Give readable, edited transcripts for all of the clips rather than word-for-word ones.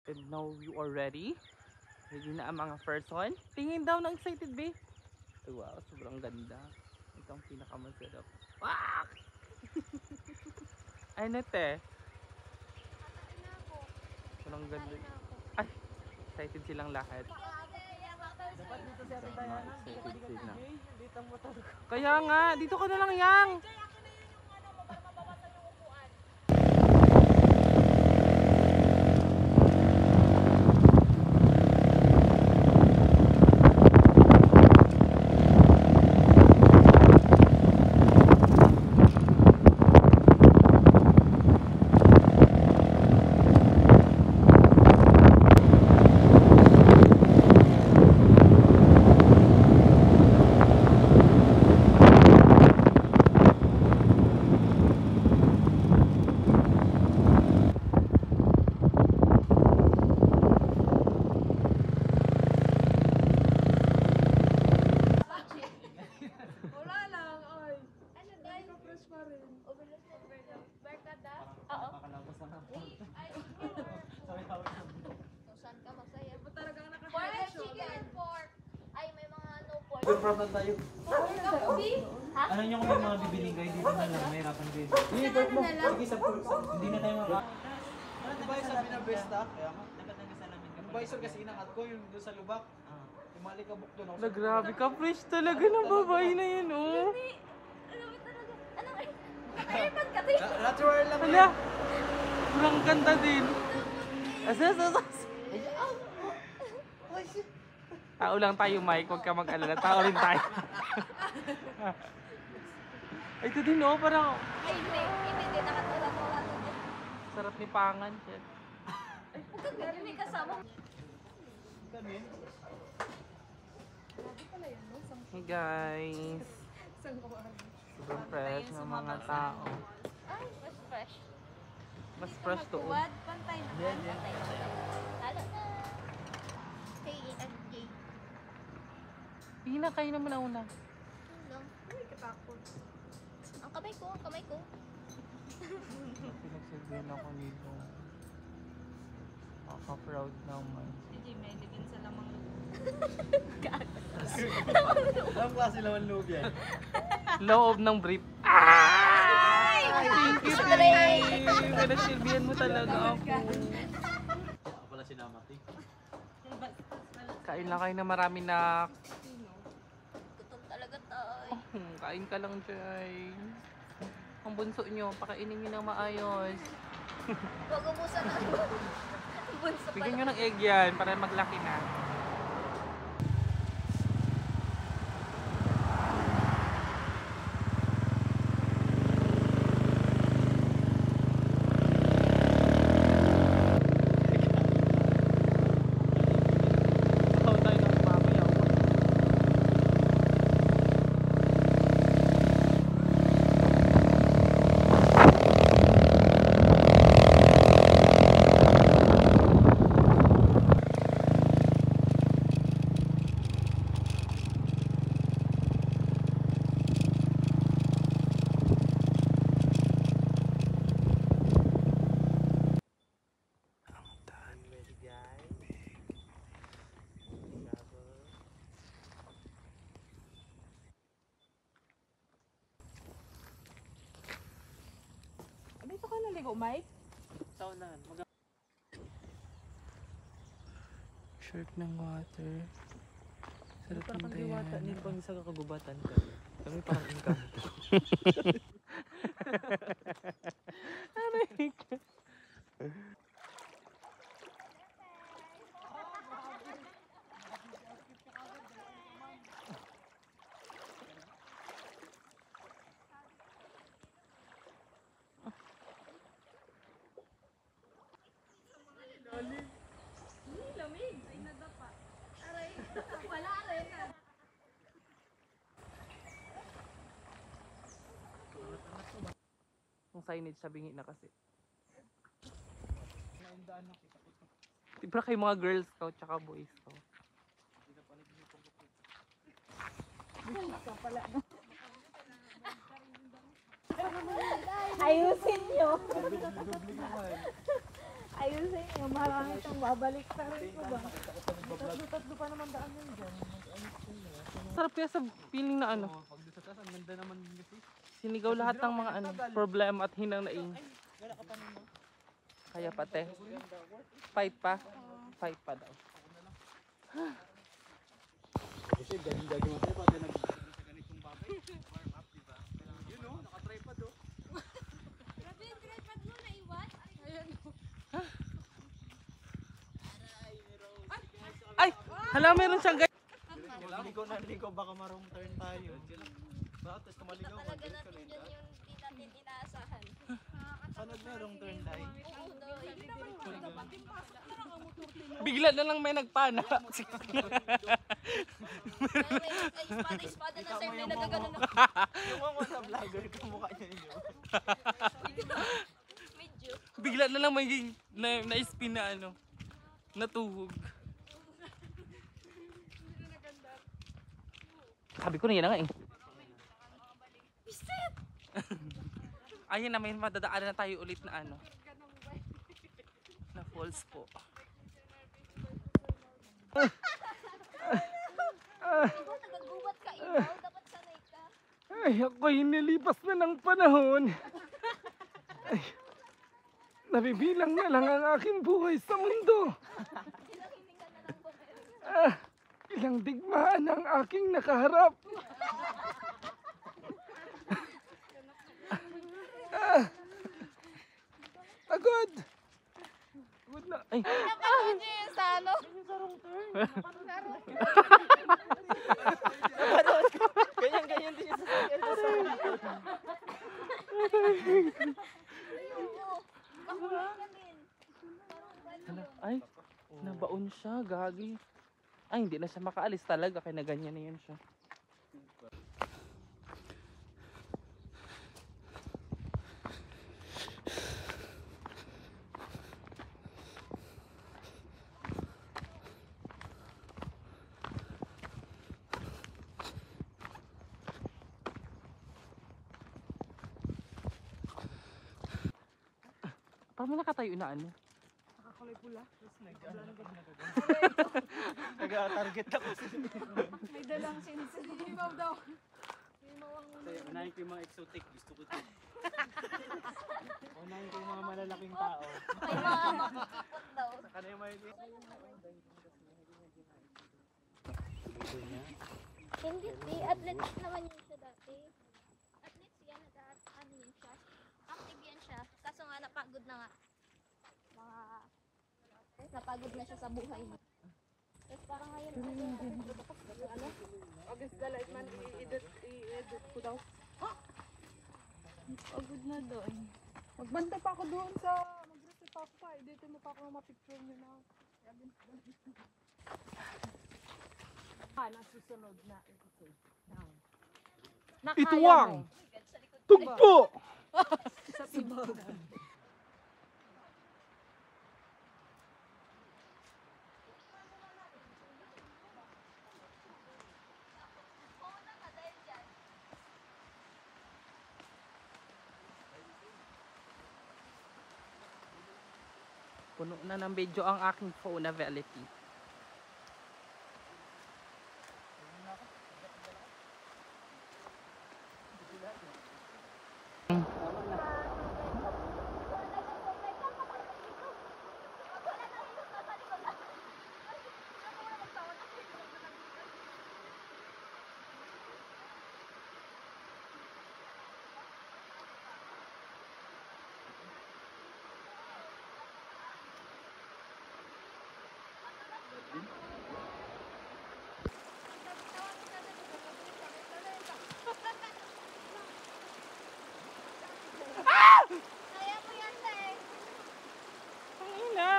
And now you are ready. Ready na ang mga person. Tingin daw ng excited babe. Wow, sobrang ganda. Ito ang pinakamasarap. Wow! Ano te? Sobrang ganda. Ay, excited silang lahat. Dapat dito si Ate Diana. Excited sila. Dito ang motor ko. Kaya nga, dito ka na lang yang. Problem tayo. Ano yung mga bibiling kayo dito na lang, mahirapan din. Hindi na tayo maka... Ano ba yung sabi na best stock? Kaya nga, dapat nagasalamin ka. Yung visor kasi inakat ko, yung doon sa lubak. Tumali ka buk doon. Na grabe ka, fresh talaga ng babae na yun, oh. Natural lang. Hala, sobrang ganda din. Asas. Tao lang tayo, Mike. Huwag ka mag-alala. Tao rin tayo. Ay, ito din, oh. Parang... Ay, hindi. Nakatulad-tulad. Sarap ni Pangan. Shit. Ay, pagkagaling may kasama. Kanin? Hey, guys. Sobrang fresh ng mga tao. Ay, mas fresh. Mas fresh to, oh. Magkuwad, pantay na. Pantay. Halo na. Hey, okay. Hina, kayo naman nauna. Lang. Ay, katakot. Ang kamay ko. Pinagsabihan ako nito. Nakaka-proud naman. Hindi, may ligin sa lamang Anong klase naman loob yan? Loob ng brief. Ay! Thank you, babe. Pinasilbihan mo talaga ako. Ako pala sinamat eh. Kain lang kayo na marami na. Gutom talaga tayo. Kain ka lang, Jay. Ang bunso nyo, pakainin nyo ng maayos. Huwag umusan na. Bunso Bigyan pala. nyo ng egg yan para maglaki na. Dito ka naligo, Mike? Saunahan. Shark ng water. Sarap Parang ng kang diwata. Diana. Hindi pang isa kakagubatan ka. Kami parang income. Aray ka. Lamig. Ay, nadapa. Aray. Wala rin. Ang signage sa bingi na kasi. Tibra kayo mga girls ko tsaka boys ko. Ayusin nyo. Ayusin nyo, marami itong babalik sa rin ko ba? Tatlo pa naman daan yun dyan. Sarap kaya sa feeling na ano. Pag doon sa taas, ang ganda naman kasi. Sinigaw lahat ng mga ano, problema at hinang naing. Gala ka pa naman. Kaya pate. Fight pa. Fight pa daw. Kasi galing-galing mo tayo pati nag-video sa ganitong bagay. Warm up, diba? Yun o, naka-tripod o. Grabe yung tripod mo, naiwan? Ayun. Ay! Hala, meron siyang guys. Ligo, baka marong turn tayo. Bakit? Tapos kumaligaw, Talaga mag-turn natin ka yun yung di natin inaasahan. Sanad merong turn tayo. Oo, doy. Bigla na lang may nagpana. May espada na sa'yo, may nagaganon na. Yung mga sa vlogger, kamukha niya yun. Medyo. Bigla na lang may na-spin na ano. Natuhog. Sabi ko na yan na nga eh. Bisit! Ayun na, may madadaanan na tayo ulit na ano. Na falls po. Ikaw, nagagubat ka, ikaw. Dapat sanay ka. Ay, ako'y nilipas na ng panahon. Ay, nabibilang na lang ang aking buhay sa mundo. Ilang hininga na lang po meron. Ah, ilang digmaan ang aking nakaharap. Ah, pagod. Pagod na. Ay, Napanood niyo yun sa ano? Ganyan-ganyan din siya sa Oo. Kakulang ka din. Hala, ay, nabaon siya, gagi. Ay, hindi na siya makaalis talaga, kaya na ganyan na yun siya. Paano nakatayo na ano? Nakakulay pula. Nag-target ako. May dalang sinsin. Himaw daw. Himaw ang ulo. Kasi unahin ko yung mga exotic. Gusto ko ito. Unahin ko yung mga malalaking tao. May mga makikipot daw. Saka na yung may... Hindi, athletics naman yun siya dati. Athletics yan, ano yun siya. Active yan siya. Kaso nga napagod na nga. Napagod na siya sa buhay niya. Tapos parang ngayon, August dalait man i-edit ko daw. Pagod na doon. Magbantay pa ako doon sa mag-receive pa ako pa. Dito mo pa ako mapicture nyo na. Nasusunod na episode. ituwang. Tugpo. Sa tibag. Puno na ng video ang aking phone na Velity. kaya mo yan, Tay. Pangina!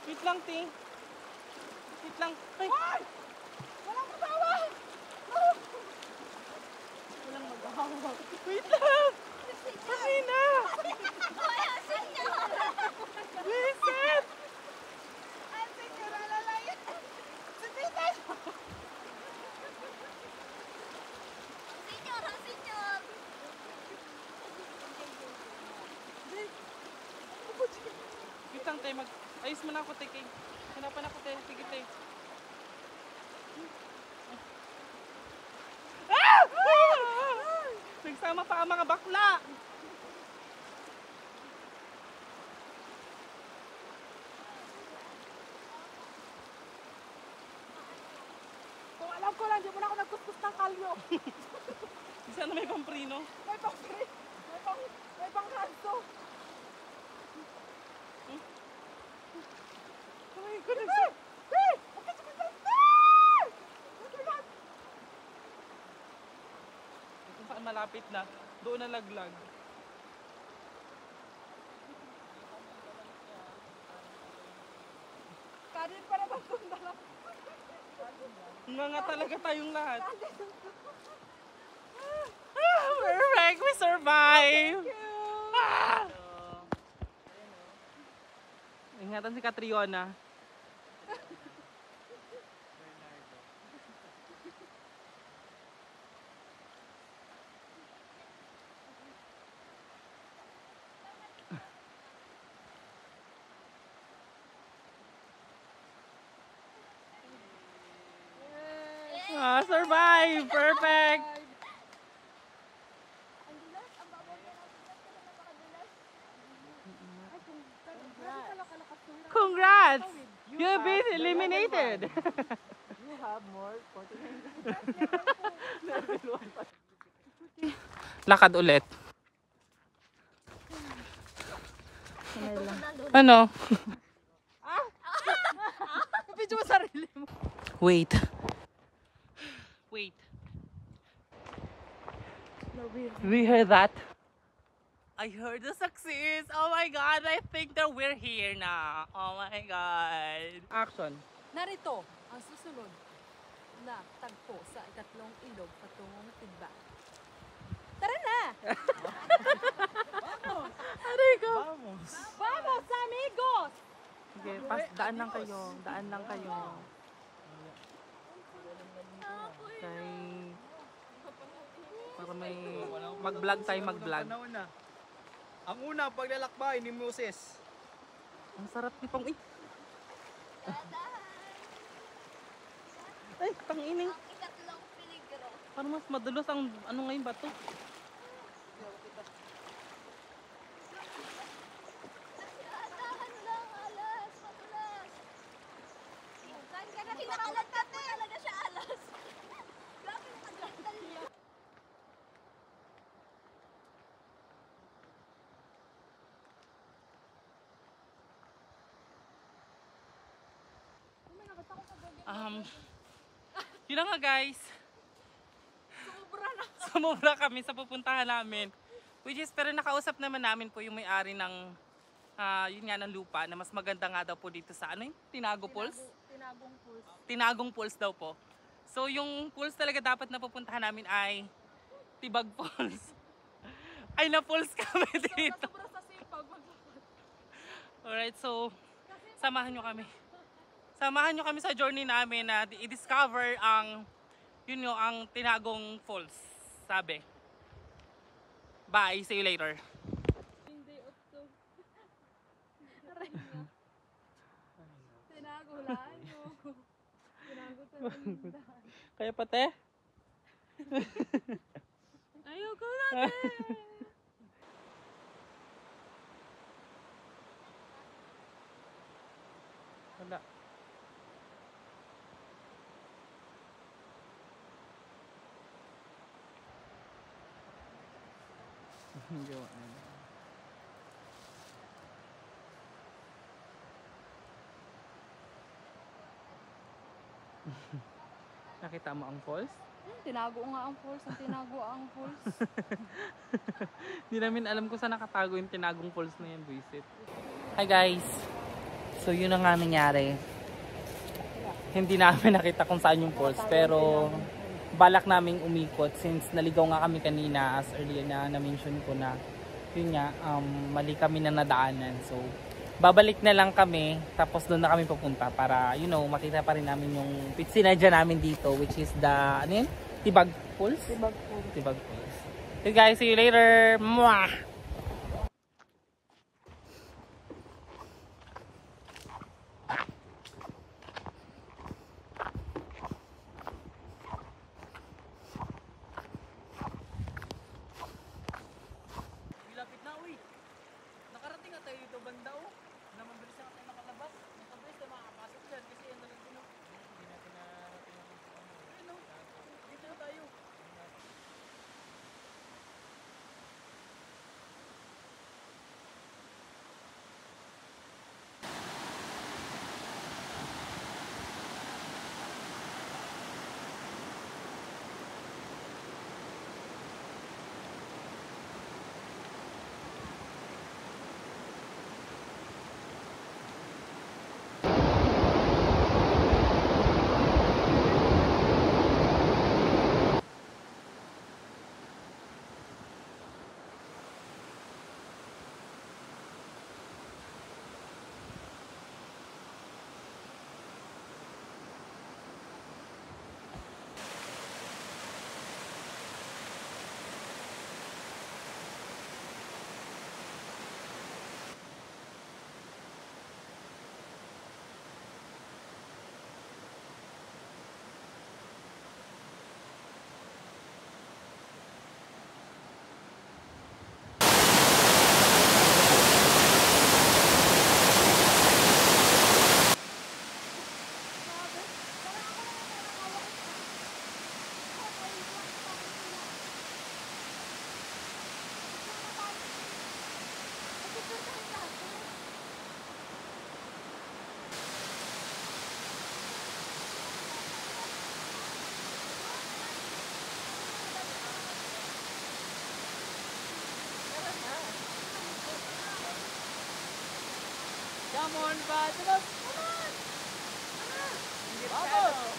Wait lang, ting. Wait lang. Ay! Walang magawa! Wait lang! Pangina! Hoy, asin niyo! Visit! Asin nyo, lalalayan! Asin niyo! lang, te. Ayos mo na ako, te. Hanapan ako, te. Sige, te. Ah! Nagsama pa ang mga bakla. Kung alam ko lang, di mo na ako nagkuskus ng kalyo. Sana may pamprino. May pang may pang kanso. Oh my goodness. Kung saan malapit na, doon na laglag. Kanin pa naman kung dala. Nga talaga tayong lahat. Perfect! We survive! Ah! Ingatan si Catriona. Ah, survive! Perfect! Ang dulas, ang babaw niya natin. Napakadulas. Congrats! You've been eliminated! You have more 49. Lakad ulit. Ano? Video mo sarili mo. Wait. Wait. Do you hear that? I heard the success. Oh my god, I think that we're here now. Oh my god. Action. Narito ang susunod na tagpo sa ikatlong ilog patungong Tidbak. Tara na! Aray ko. Vamos! Vamos, amigos! Sige, daan lang kayo. Daan lang kayo. Okay. Para may mag-vlog tayo, mag-vlog. Ang una, paglalakbay ni Moses. Ang sarap ni Pang. Ay, tangining. Ang ikatlong peligro. Parang mas madulos ang ano ngayon bato. Dahan lang, alas. Madulas. Saan ka na kinakalantan mo talaga siya, alas. Grabe yung paglantan niya. Yun na nga guys. Sumobra kami sa pupuntahan namin. Which is, pero nakausap naman namin po yung may-ari ng yun nga ng lupa na mas maganda nga daw po dito sa ano yung Tinago Falls? Tinagong pulse. Tinagong Falls daw po. So yung falls talaga dapat na pupuntahan namin ay Tibag Falls. Ay na falls kami dito. Sobra sa sipag maglakad. Alright, so samahan nyo kami. Samahan nyo kami sa journey namin na i-discover ang yun yung ang Tinagong Falls. Sabi. Bye, see you later. Hindi, otso. Aray niya. Tinago lang yun. Tinago talaga. Kaya pate? Ayoko na Wala. Gawa na. Nakita mo ang falls? Tinago nga ang falls. Ang tinago ang falls. Hindi namin alam kung saan nakatago yung Tinagong Falls na yan, Buisit. Hi guys! So yun ang nga nangyari. Hindi namin nakita kung saan yung falls, pero balak naming umikot since naligaw nga kami kanina as earlier na na-mention ko na yun nga, mali kami na nadaanan. So babalik na lang kami, tapos doon na kami pupunta para, you know, makita pa rin namin yung sinadya namin dito, which is the, ano yun? Tibag Falls? Tibag falls. Tibag Falls. Okay guys, see you later! Mwah! Come on, Patros! Vamos!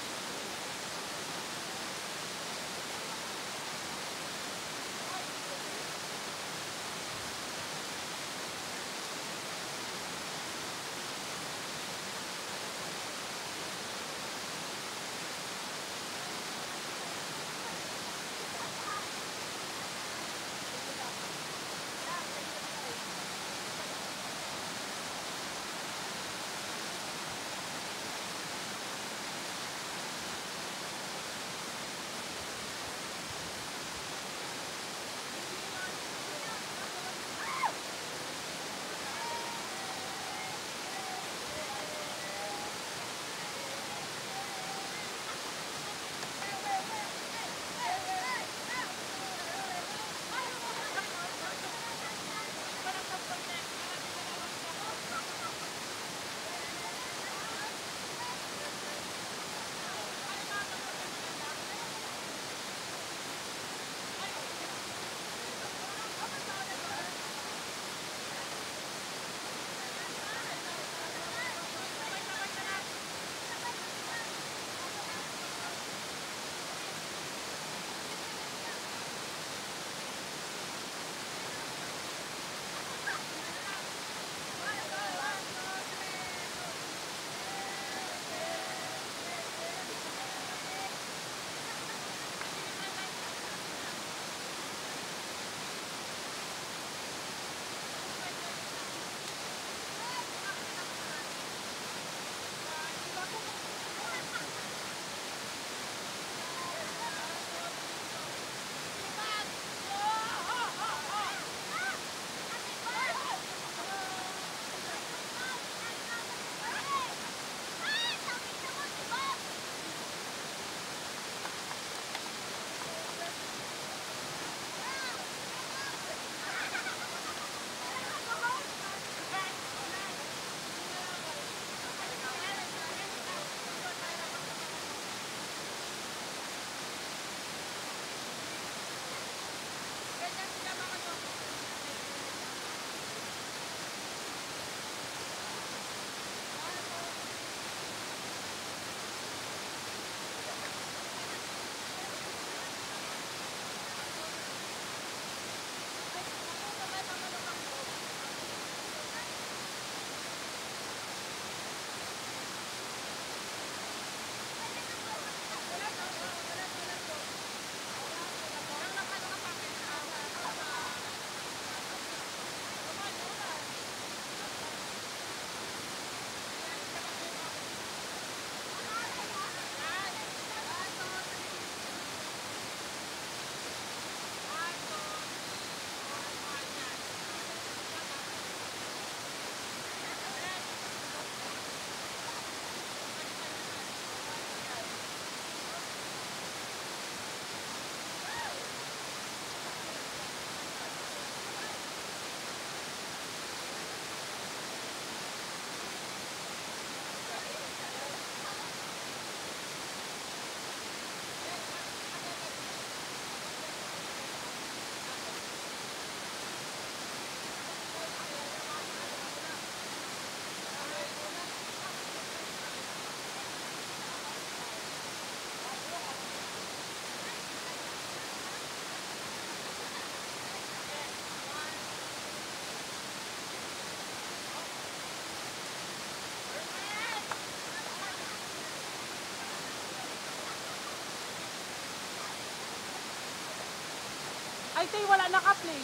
Ay, tay, wala naka-play.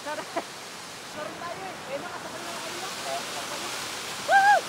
Correct. Meron tayo eh. Eh, nakasakay na kayo. Woo!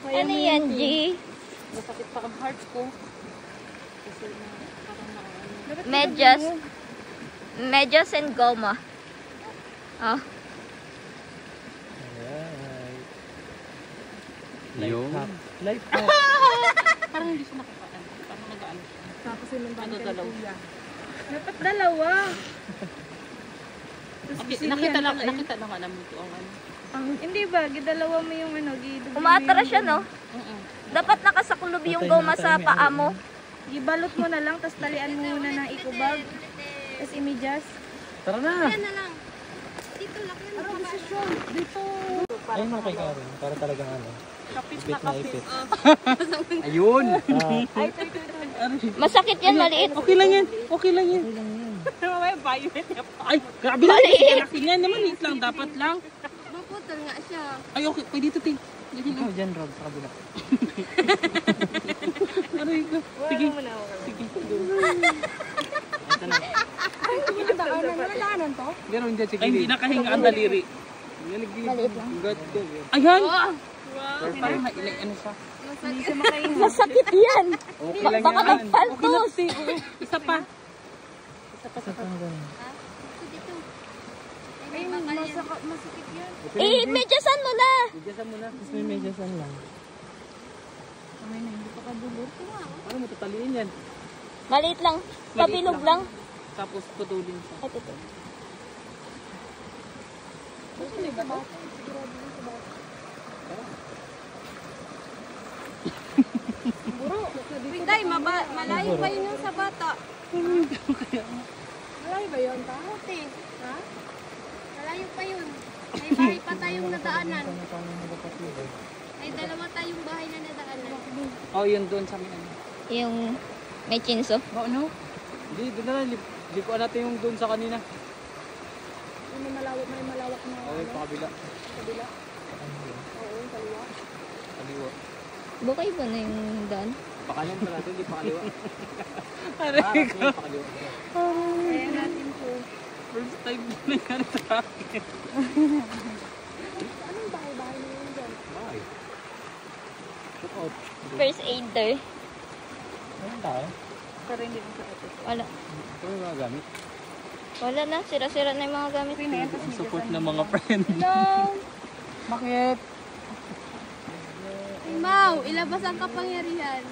Ano yan, G? Masakit pa ang heart ko. Kasi parang Medyas and goma. Oh. Yung Life hack. Parang hindi siya nakakaano. Parang nag-ano siya. Tapos yung Ano dalaw? Dapat dalawa. Okay, nakita na nga namin ito ang ano. Hindi ba? Gidalawa mo yung ano. Umaatras siya, no? Dapat nakasakulob yung goma sa paa mo. Gibalot mo na lang, tapos talian mo muna ng eco-bag. Tapos imidyas. Tara na! Yan na lang. Dito lang yan. Ano desisyon? Dito. ayun mga kay Karen. Para talagang ano. Kapit Ipit na ipit. Ayun! Ay, ito. Masakit yan, maliit. Okay lang yan. Okay lang yan. May violet. Ay, grabe lang. Laki niyan naman. Hit lang. Dapat lang. Maputol nga siya. Ay, okay. Pwede ito, Ting. Ikaw dyan, Rob, sa kabila. Aray ko. Sige. Sige. Ito na. Ay, ito yung daanan. Daanan to? Pero hindi si Ay, hindi nakahinga ang daliri. Maliit lang. Ayan! Parang ano siya. Masakit yan. Okay lang Baka yan. magpaltos. Isa pa. Ay, masakit yan. Medyasan mo na. Medyasan mo na. Tapos may medyasan lang. Ay, na, hindi pa kabulot. Paano mo tataliin yan? Maliit lang. Pabilog lang. Tapos putulin siya. Ay, ito. Pinday, malayo pa yun sa bata. Malayo ba yun, ta? Ate. Ha? Malayo pa yun. May bahay pa tayong nadaanan. May dalawa tayong bahay na nadaanan. Oh, yun doon sa amin. Yung may chinso. Oh, no? Hindi, doon na lang. Likuan natin yung doon sa kanina. May malawak na. Okay, pa kabila. Kabila? Oo, kaliwa. Kaliwa. Bukay ba na yung daan? Pakanan pa natin, hindi pakaliwa. Aray ko. Pakaliwa. Kaya natin po. First time na nangyari sa akin. Anong bahay-bahay na yun dyan? Bye. Check out. First aider. Ayun tayo. Pero hindi mo sa ito. Wala. Ito yung mga gamit. Wala na. Sira-sira na yung mga gamit. Ang support ng mga friend. No! Bakit? Mau, ilabas ang kapangyarihan.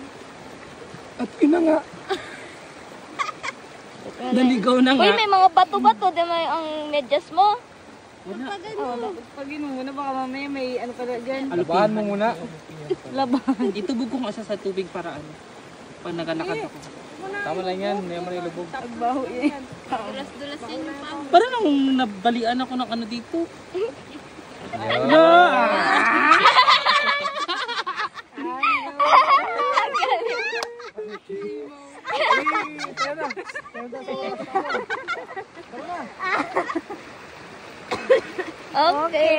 At ina nga. Naligaw na Uy, nga. may mga bato-bato. Di may ang medyas mo. Wala. Pag mo muna, baka mamaya may ano pala dyan. Labahan mo muna. Itubog ko nga siya sa tubig para ano. Pag nagalakad ako. Tama lang yan. May naman ilubog. Agbaho yan. Dulas-dulas yan yung pao. Parang nang nabalian ako ng ano dito. Okay.